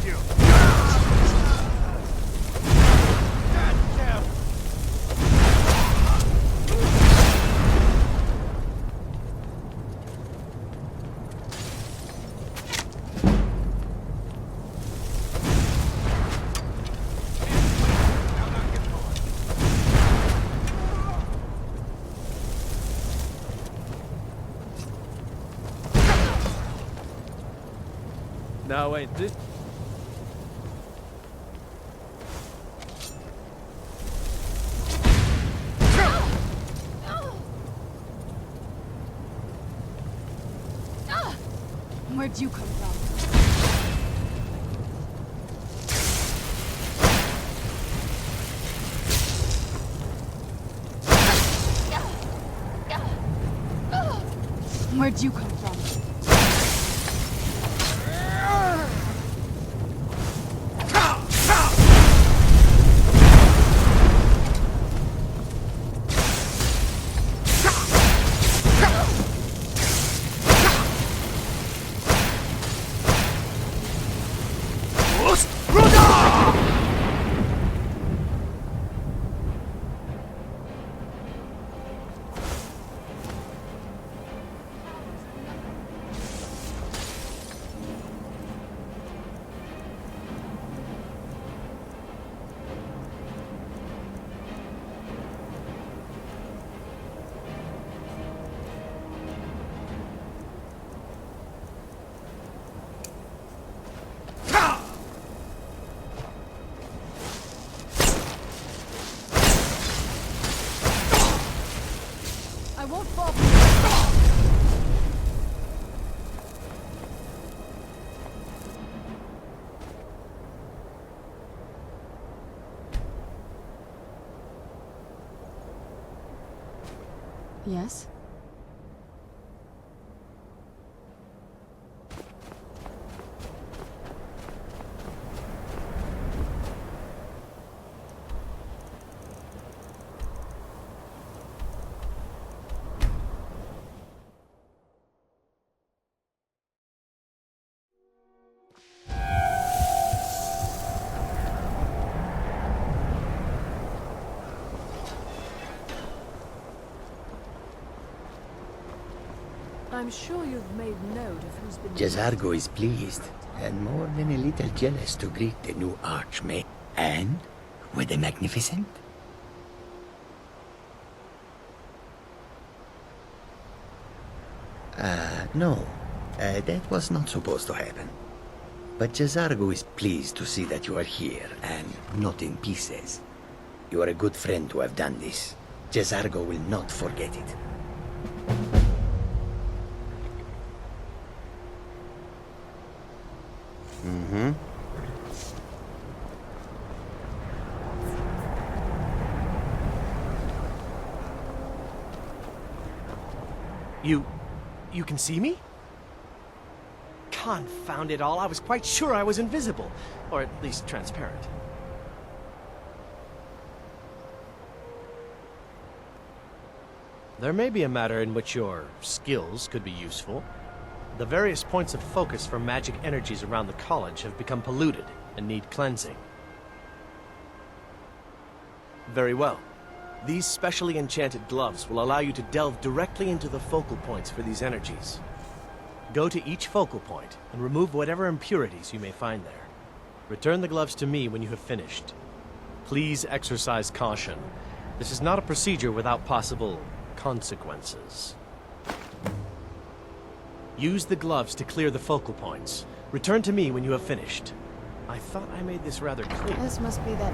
you! No, wait, this... Where'd you come from? Where'd you come from? I won't fall for you. Yes? I'm sure you've made note of who's been... Jazargo is pleased, and more than a little jealous to greet the new Archmage. And? Were they magnificent? No. That was not supposed to happen. But Jazargo is pleased to see that you are here, and not in pieces. You are a good friend to have done this. Jazargo will not forget it. Mm-hmm. You can see me? Confound it all, I was quite sure I was invisible. Or at least transparent. There may be a matter in which your skills could be useful. The various points of focus for magic energies around the college have become polluted and need cleansing. Very well. These specially enchanted gloves will allow you to delve directly into the focal points for these energies. Go to each focal point and remove whatever impurities you may find there. Return the gloves to me when you have finished. Please exercise caution. This is not a procedure without possible consequences. Use the gloves to clear the focal points. Return to me when you have finished. I thought I made this rather clear. This must be that...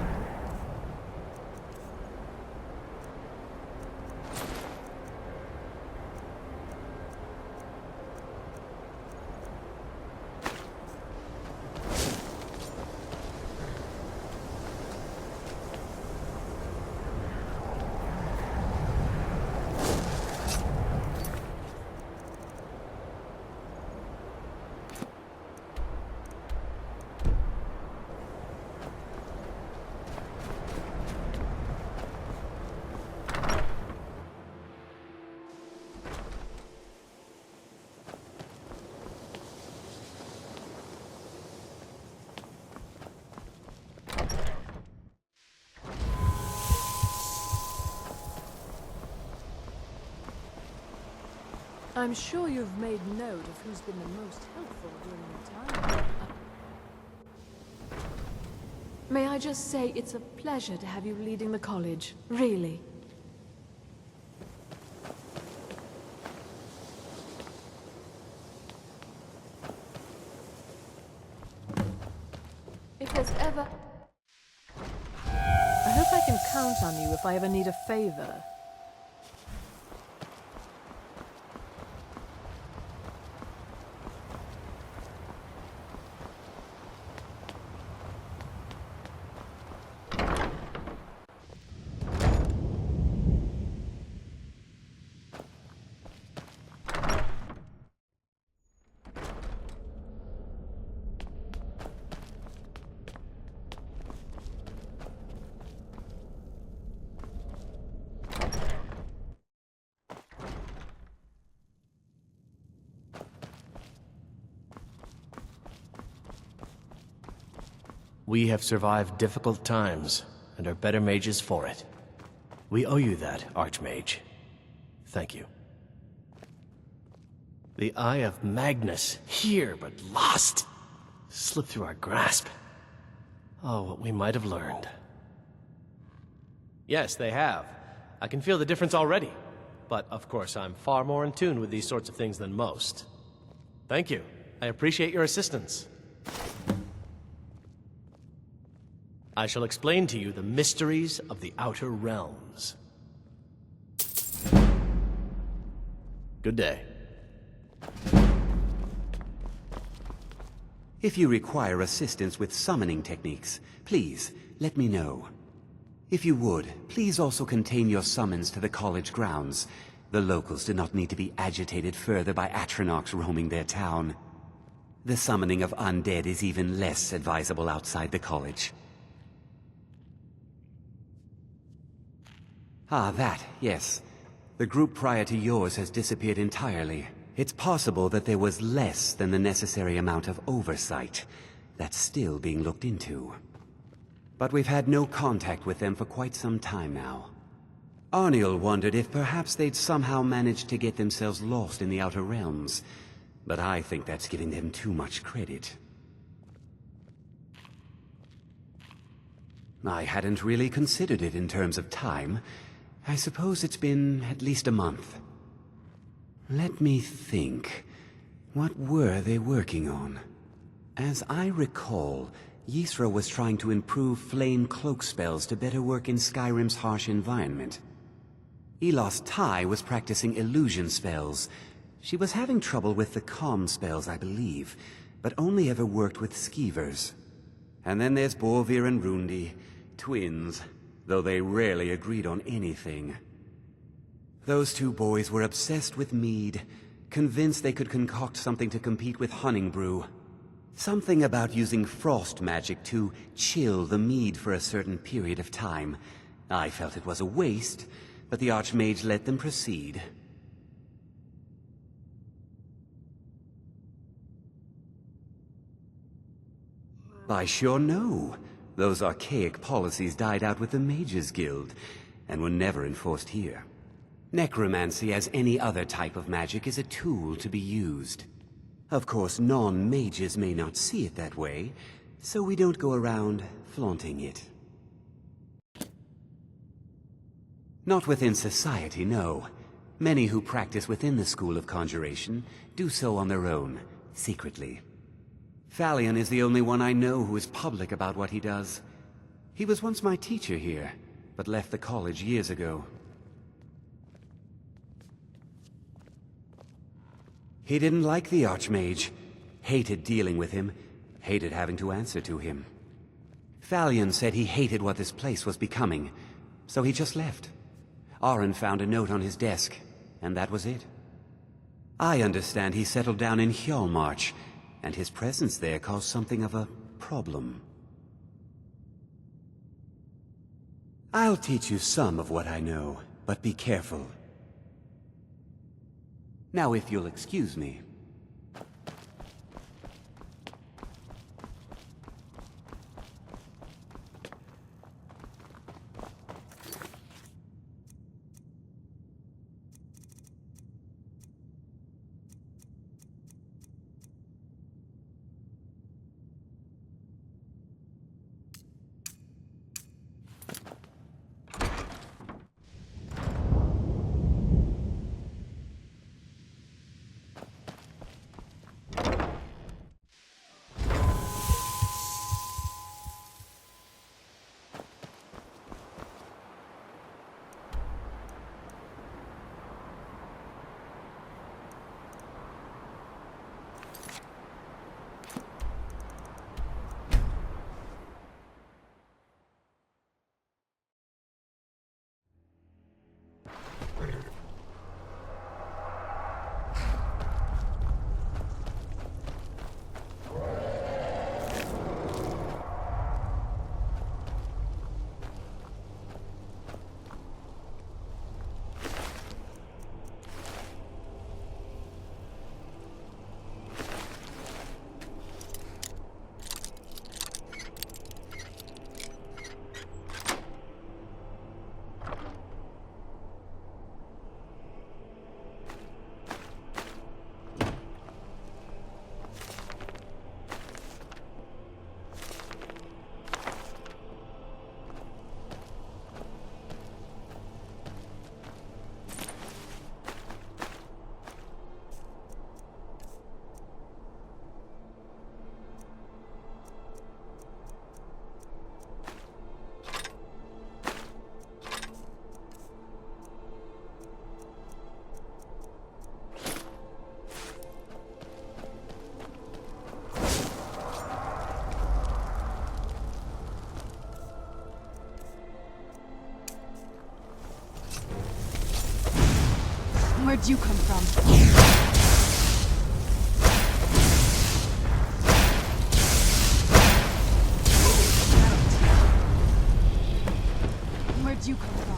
I'm sure you've made note of who's been the most helpful during your time. May I just say it's a pleasure to have you leading the college, really. If there's ever... I hope I can count on you if I ever need a favor. We have survived difficult times, and are better mages for it. We owe you that, Archmage. Thank you. The Eye of Magnus, here but lost, slipped through our grasp. Oh, what we might have learned. Yes, they have. I can feel the difference already. But, of course, I'm far more in tune with these sorts of things than most. Thank you. I appreciate your assistance. I shall explain to you the mysteries of the Outer Realms. Good day. If you require assistance with summoning techniques, please let me know. If you would, please also contain your summons to the college grounds. The locals do not need to be agitated further by Atronachs roaming their town. The summoning of undead is even less advisable outside the college. Ah, that, yes. The group prior to yours has disappeared entirely. It's possible that there was less than the necessary amount of oversight. That's still being looked into. But we've had no contact with them for quite some time now. Arniel wondered if perhaps they'd somehow managed to get themselves lost in the Outer Realms. But I think that's giving them too much credit. I hadn't really considered it in terms of time. I suppose it's been at least a month. Let me think. What were they working on? As I recall, Ysra was trying to improve flame cloak spells to better work in Skyrim's harsh environment. Elos Tai was practicing illusion spells. She was having trouble with the calm spells, I believe, but only ever worked with skeevers. And then there's Borvir and Rundi, twins, though they rarely agreed on anything. Those two boys were obsessed with mead, convinced they could concoct something to compete with Honningbrew. Something about using frost magic to chill the mead for a certain period of time. I felt it was a waste, but the Archmage let them proceed. I sure know. Those archaic policies died out with the Mages Guild, and were never enforced here. Necromancy, as any other type of magic, is a tool to be used. Of course, non-mages may not see it that way, so we don't go around flaunting it. Not within society, no. Many who practice within the School of Conjuration do so on their own, secretly. Falion is the only one I know who is public about what he does. He was once my teacher here, but left the college years ago. He didn't like the Archmage, hated dealing with him, hated having to answer to him. Falion said he hated what this place was becoming, so he just left. Aron found a note on his desk, and that was it. I understand he settled down in Hjalmarch, and his presence there caused something of a problem. I'll teach you some of what I know, but be careful. Now, if you'll excuse me. Where'd you come from? Where'd you come from?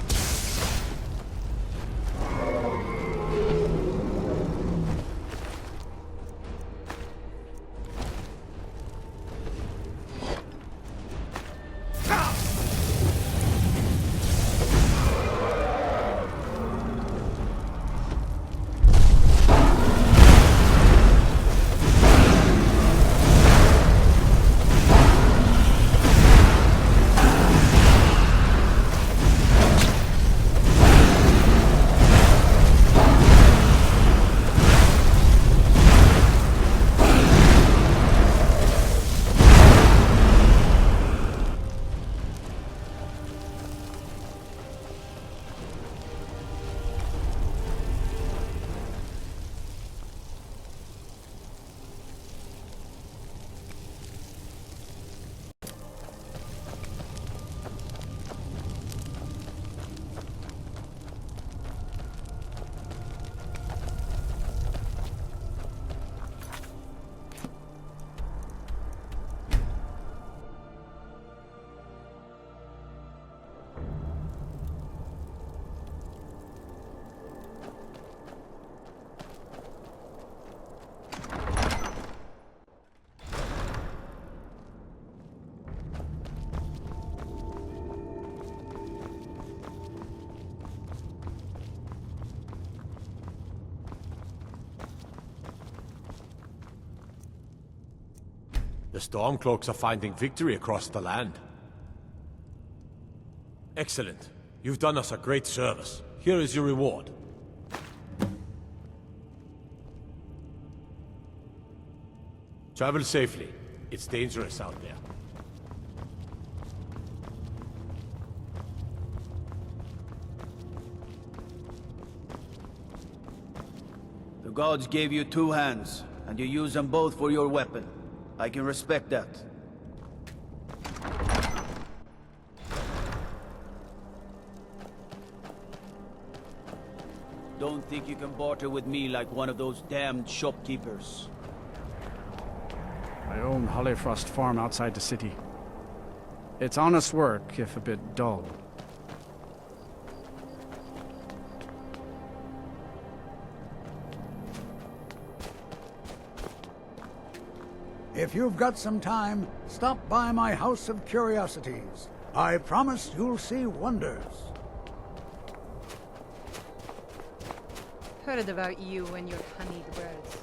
The Stormcloaks are finding victory across the land. Excellent. You've done us a great service. Here is your reward. Travel safely. It's dangerous out there. The gods gave you two hands, and you use them both for your weapon. I can respect that. Don't think you can barter with me like one of those damned shopkeepers. I own Hollifrost Farm outside the city. It's honest work, if a bit dull. If you've got some time, stop by my House of Curiosities. I promise you'll see wonders. Heard about you and your honeyed words.